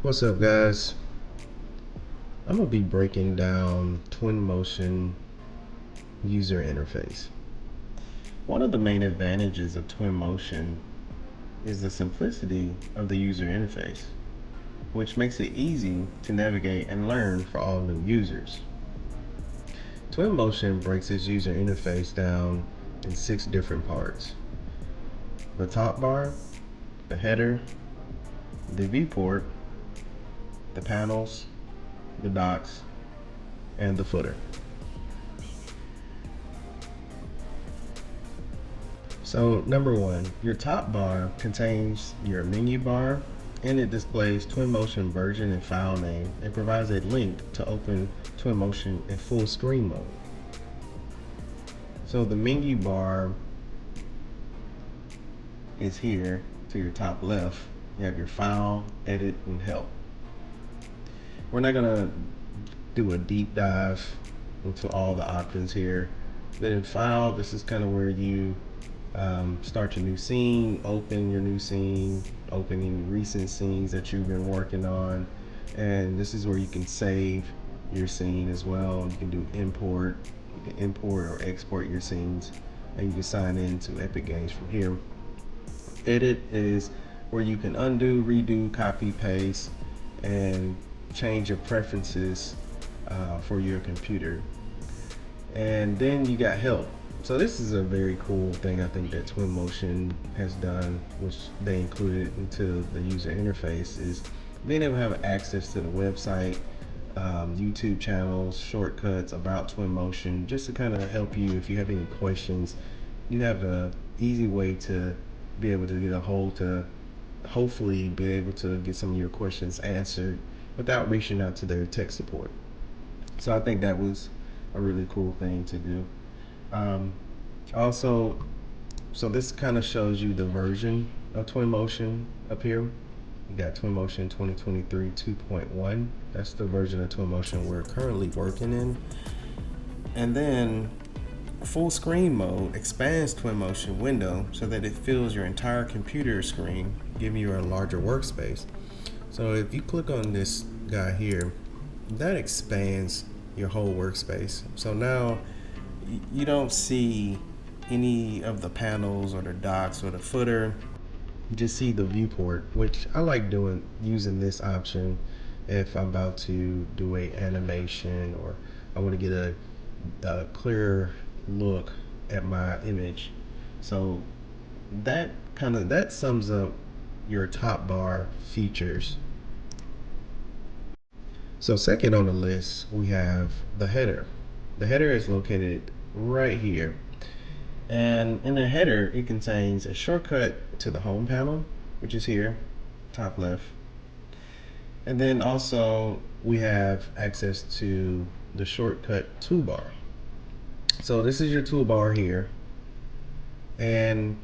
What's up, guys? I'm gonna be breaking down Twinmotion user interface. One of the main advantages of Twinmotion is the simplicity of the user interface, which makes it easy to navigate and learn for all new users. Twinmotion breaks its user interface down in 6 different parts: the top bar, the header, the viewport, the panels, the docs, and the footer. So number 1, your top bar contains your menu bar, and it displays Twinmotion version and file name. It provides a link to open Twinmotion in full screen mode. So the menu bar is here to your top left. You have your file, edit, and help. We're not gonna do a deep dive into all the options here, but in file, this is kind of where you start your new scene, open your new scene, open any recent scenes that you've been working on, and this is where you can save your scene as well. You can do import, you can import or export your scenes, and you can sign in to Epic Games from here. Edit is where you can undo, redo, copy, paste, and change your preferences for your computer. And then you got help. So this is a very cool thing I think that Twinmotion has done, which they included into the user interface, is being able to have access to the website, YouTube channels, shortcuts about Twinmotion, just to kind of help you if you have any questions. You have an easy way to be able to get a hold to hopefully be able to get some of your questions answered without reaching out to their tech support. So I think that was a really cool thing to do. Also, so this kind of shows you the version of Twinmotion up here. You got Twinmotion 2023.2. That's the version of Twinmotion we're currently working in. And then full screen mode expands Twinmotion window so that it fills your entire computer screen, giving you a larger workspace. So if you click on this guy here, that expands your whole workspace. So now you don't see any of the panels or the docs or the footer. You just see the viewport, which I like using this option if I'm about to do a animation or I want to get a clearer look at my image. So that sums up your top bar features. So second on the list, we have the header. The header is located right here. And in the header, it contains a shortcut to the home panel, which is here, top left. And then also we have access to the shortcut toolbar. So this is your toolbar here. And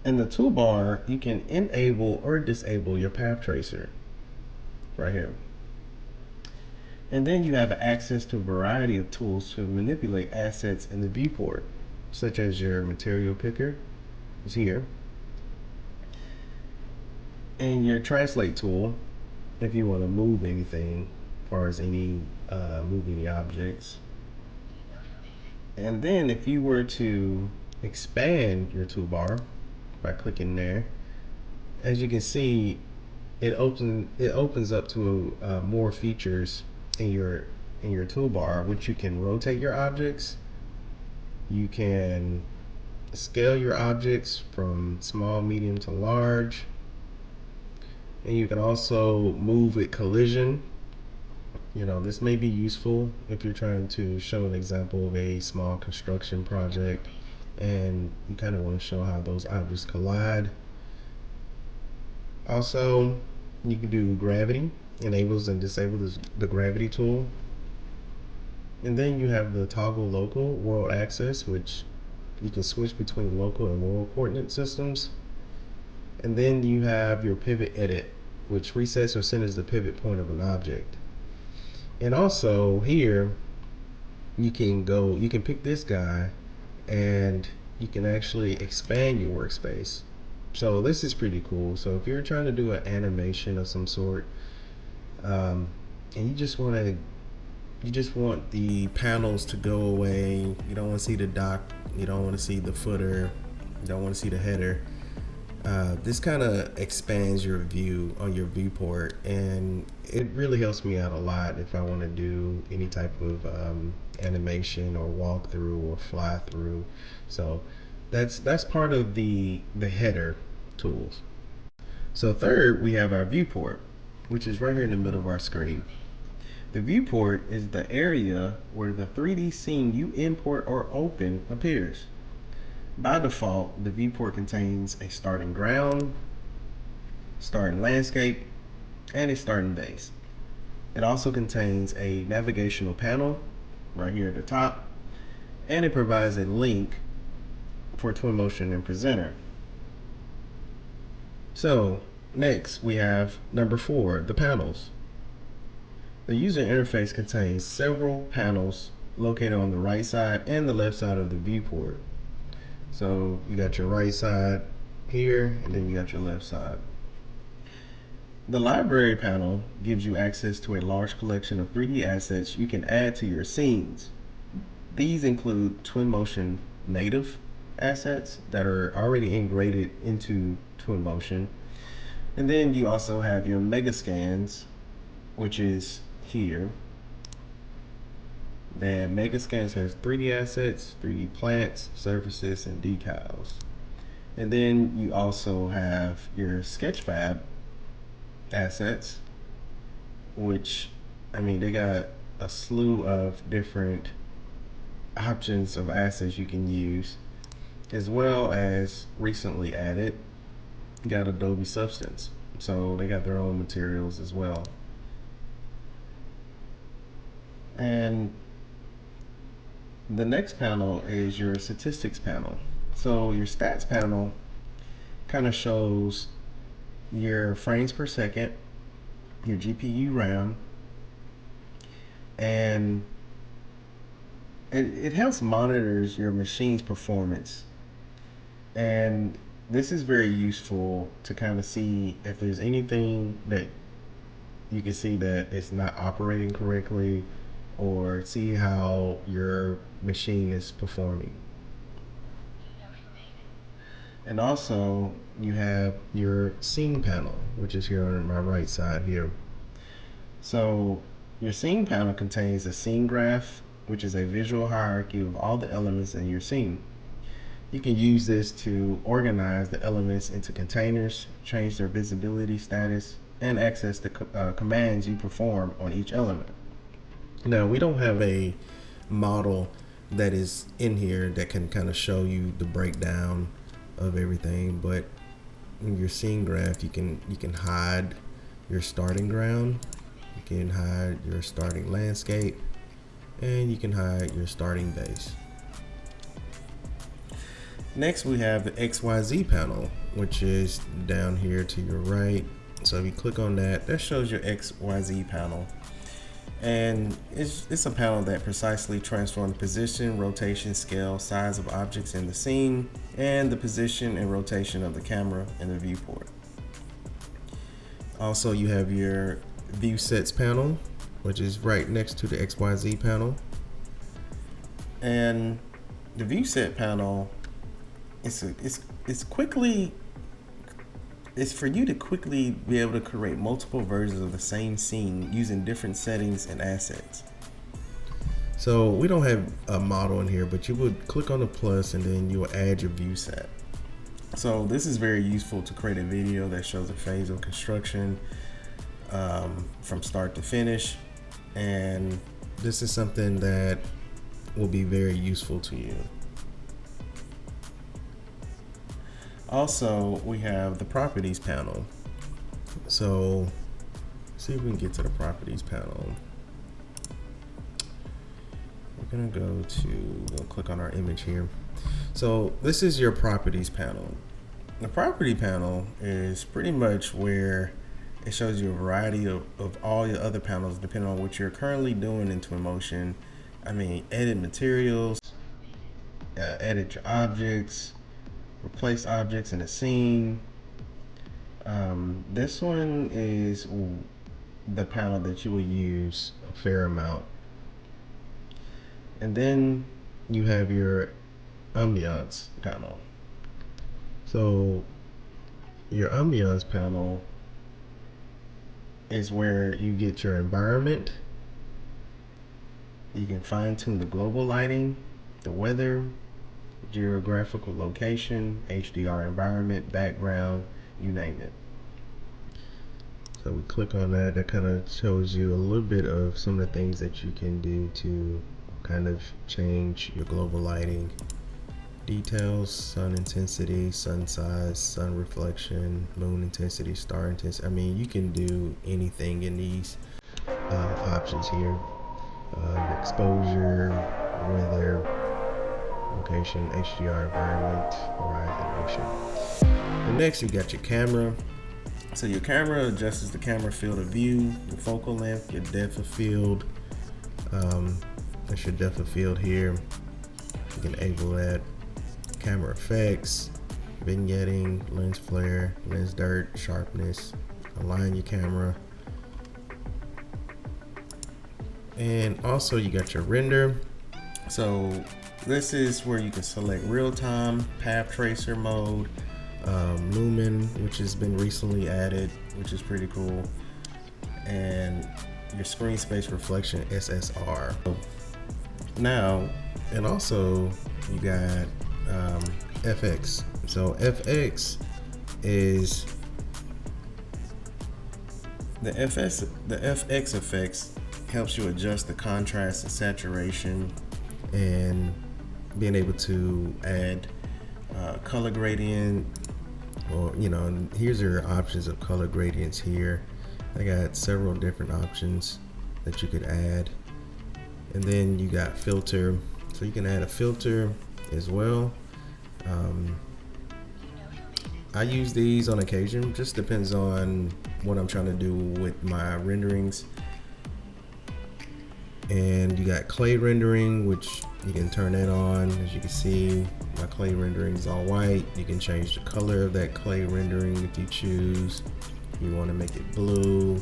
in the toolbar, you can enable or disable your path tracer right here. And then you have access to a variety of tools to manipulate assets in the viewport, such as your material picker is here, and your translate tool if you want to move anything, as far as move any objects. And then if you were to expand your toolbar by clicking there, as you can see, it opens up to more features in your toolbar, which you can rotate your objects, you can scale your objects from small, medium to large, and you can also move with collision. You know, this may be useful if you're trying to show an example of a small construction project and you kind of want to show how those objects collide. Also, you can do gravity, enables and disables the gravity tool. And then you have the toggle local world access, which you can switch between local and world coordinate systems. And then you have your pivot edit, which resets or centers the pivot point of an object. And also here, you can pick this guy and you can actually expand your workspace. So this is pretty cool. So if you're trying to do an animation of some sort, and you just want the panels to go away. You don't want to see the dock. You don't want to see the footer. You don't want to see the header. This kind of expands your view on your viewport, and it really helps me out a lot if I want to do any type of animation or walkthrough or fly through. So that's part of the header tools. So third, we have our viewport, which is right here in the middle of our screen. The viewport is the area where the 3D scene you import or open appears. By default, the viewport contains a starting ground, starting landscape, and a starting base. It also contains a navigational panel right here at the top, and it provides a link for Twinmotion and Presenter. So next we have number 4, the panels. The user interface contains several panels located on the right side and the left side of the viewport. So you got your right side here, and then you got your left side. The library panel gives you access to a large collection of 3D assets you can add to your scenes. These include Twinmotion native assets that are already integrated into Twinmotion. And then you also have your mega scans, which is here. And Megascans has 3D assets, 3D plants, surfaces, and decals. And then you also have your Sketchfab assets, which, I mean, they got a slew of different options of assets you can use, as well as recently added, you got Adobe Substance. So they got their own materials as well. And the next panel is your statistics panel. So your stats panel kind of shows your frames per second, your GPU RAM, and it helps monitors your machine's performance. And this is very useful to kind of see if there's anything that you can see that it's not operating correctly, or see how your machine is performing. And also you have your scene panel, which is here on my right side here. So your scene panel contains a scene graph, which is a visual hierarchy of all the elements in your scene. You can use this to organize the elements into containers, change their visibility status, and access the commands you perform on each element. Now, we don't have a model that is in here that can kind of show you the breakdown of everything, but in your scene graph, you can hide your starting ground, you can hide your starting landscape, and you can hide your starting base. Next, we have the XYZ panel, which is down here to your right. So if you click on that, that shows your XYZ panel. And it's a panel that precisely transforms position, rotation, scale, size of objects in the scene, and the position and rotation of the camera in the viewport. Also, you have your view sets panel, which is right next to the XYZ panel. And the view set panel, it's for you to quickly be able to create multiple versions of the same scene using different settings and assets. So we don't have a model in here, but you would click on the plus and then you will add your view set. So this is very useful to create a video that shows a phase of construction from start to finish. And this is something that will be very useful to you. Also, we have the properties panel. So see if we can get to the properties panel. We're gonna we'll click on our image here. So this is your properties panel. The property panel is pretty much where it shows you a variety of all your other panels depending on what you're currently doing in Twinmotion. I mean, edit materials, edit your objects, replace objects in a scene, This one is the panel that you will use a fair amount. And then you have your ambiance panel. So your ambiance panel is where you get your environment. You can fine tune the global lighting, the weather, geographical location, HDR environment, background, you name it. So we click on that. That kind of shows you a little bit of some of the things that you can do to kind of change your global lighting. Details, sun intensity, sun size, sun reflection, moon intensity, star intensity. I mean, you can do anything in these options here. Exposure, weather, location, HDR environment, horizon, ocean. And next you got your camera. So your camera adjusts the camera field of view, your focal length, your depth of field. That's your depth of field here. You can enable that. Camera effects, vignetting, lens flare, lens dirt, sharpness, align your camera. And also you got your render. So this is where you can select real-time, path tracer mode, lumen, which has been recently added, which is pretty cool, and your screen space reflection, SSR. Now, and also you got FX. So FX is the FX effects helps you adjust the contrast and saturation, and being able to add color gradient, or here's your options of color gradients here. I got several different options that you could add. And then you got filter, so you can add a filter as well. I use these on occasion, just depends on what I'm trying to do with my renderings. And you got clay rendering, which you can turn that on. As you can see, my clay rendering is all white. You can change the color of that clay rendering if you choose. You want to make it blue.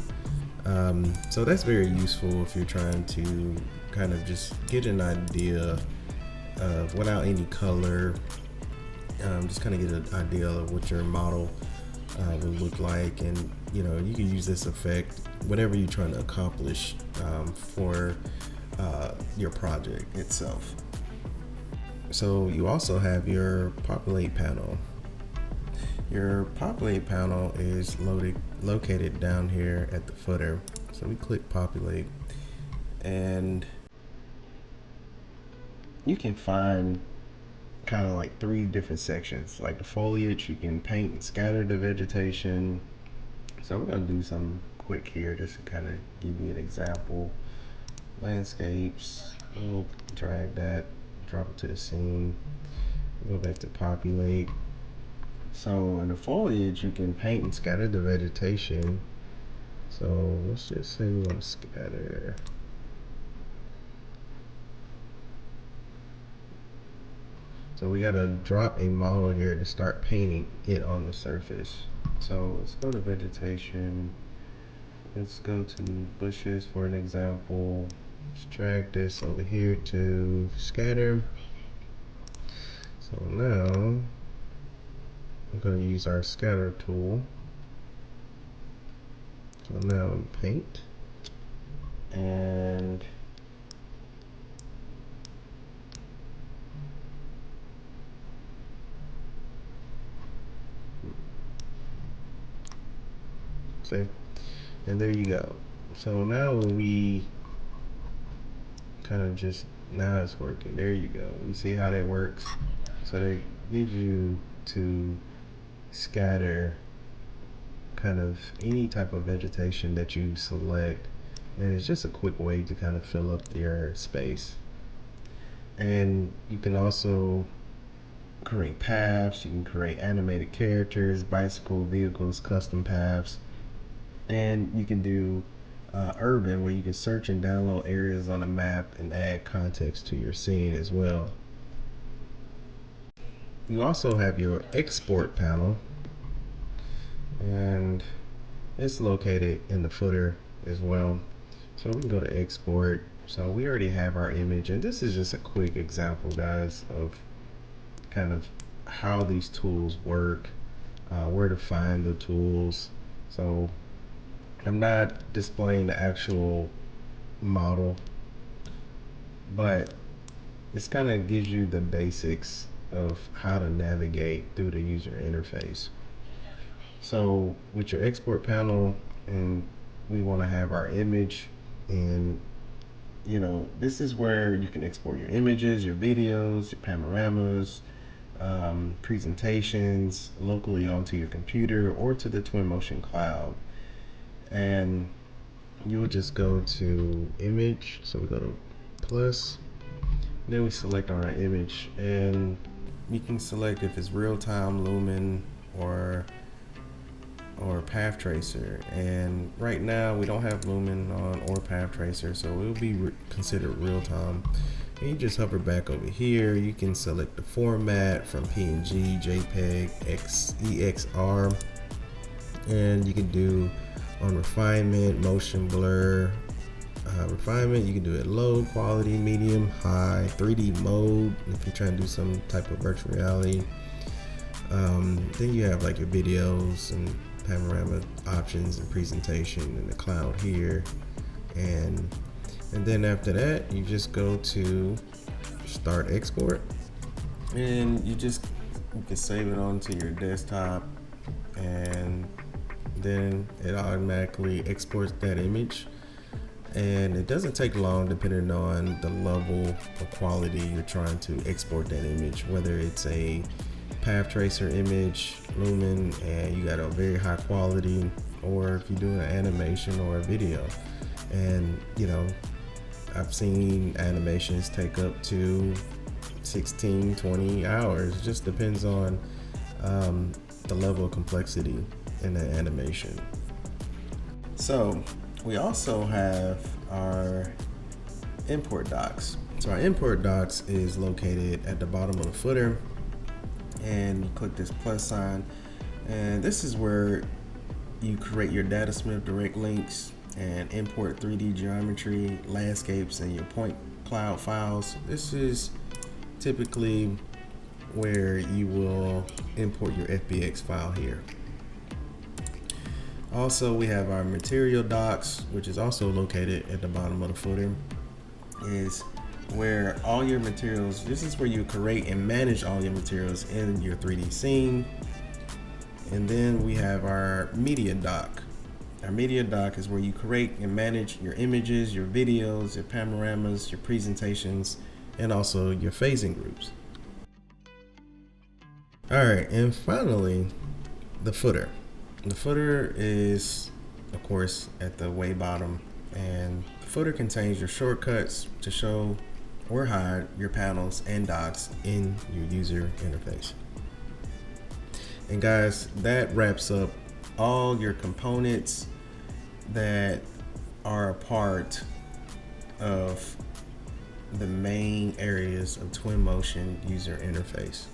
So that's very useful if you're trying to kind of just get an idea of, without any color, just kind of get an idea of what your model would look like. And you can use this effect whatever you're trying to accomplish for your project itself. So you also have your Populate panel. Your Populate panel is located down here at the footer. So we click Populate, and you can find kind of like 3 different sections. Like the foliage, you can paint and scatter the vegetation. So we're gonna do something quick here just to kind of give you an example. Landscapes, we'll drag that, drop it to the scene, go back to Populate. So in the foliage, you can paint and scatter the vegetation. So let's just say we want to scatter. So we gotta drop a model here to start painting it on the surface. So let's go to vegetation. Let's go to bushes for an example. Let's drag this over here to scatter. So now I'm going to use our scatter tool. So now in paint, and see, and there you go. So now when we kind of just, now it's working. There you go. You see how that works? So they gives you to scatter kind of any type of vegetation that you select, and it's just a quick way to kind of fill up your space. And you can also create paths, you can create animated characters, bicycle, vehicles, custom paths, and you can do urban, where you can search and download areas on a map and add context to your scene as well. You also have your export panel. and it's located in the footer as well. So we can go to export. So we already have our image, and this is just a quick example, guys, of kind of how these tools work, where to find the tools. So I'm not displaying the actual model, but this kind of gives you the basics of how to navigate through the user interface. So with your export panel, and we want to have our image, and this is where you can export your images, your videos, your panoramas, presentations locally onto your computer or to the Twinmotion cloud. And you will just go to image. So we go to plus, then we select on our image, and you can select if it's real-time, lumen, or path tracer. And right now we don't have lumen on or path tracer, so it will be considered real-time. And you just hover back over here. You can select the format from PNG, JPEG, EXR, and you can do on refinement, motion blur. Refinement, you can do it low, quality, medium, high, 3D mode if you're trying to do some type of virtual reality. Then you have like your videos and panorama options and presentation in the cloud here, and then after that you just go to start export, and you can save it onto your desktop, and then it automatically exports that image. And it doesn't take long depending on the level of quality you're trying to export that image, whether it's a path tracer image, lumen, and you got a very high quality, or if you're doing an animation or a video. And I've seen animations take up to 16-20 hours. It just depends on the level of complexity in the animation. So we also have our import docs. So our import docs is located at the bottom of the footer, and you click this plus sign, and this is where you create your DataSmith direct links and import 3D geometry, landscapes, and your point cloud files. This is typically where you will import your FBX file here. Also, we have our material docs, which is also located at the bottom of the footer, is where all your materials, this is where you create and manage all your materials in your 3D scene. And then we have our media doc. Our media doc is where you create and manage your images, your videos, your panoramas, your presentations, and also your phasing groups. All right, and finally, the footer. The footer is, of course, at the way bottom, and the footer contains your shortcuts to show or hide your panels and docs in your user interface. And guys, that wraps up all your components that are a part of the main areas of Twinmotion user interface.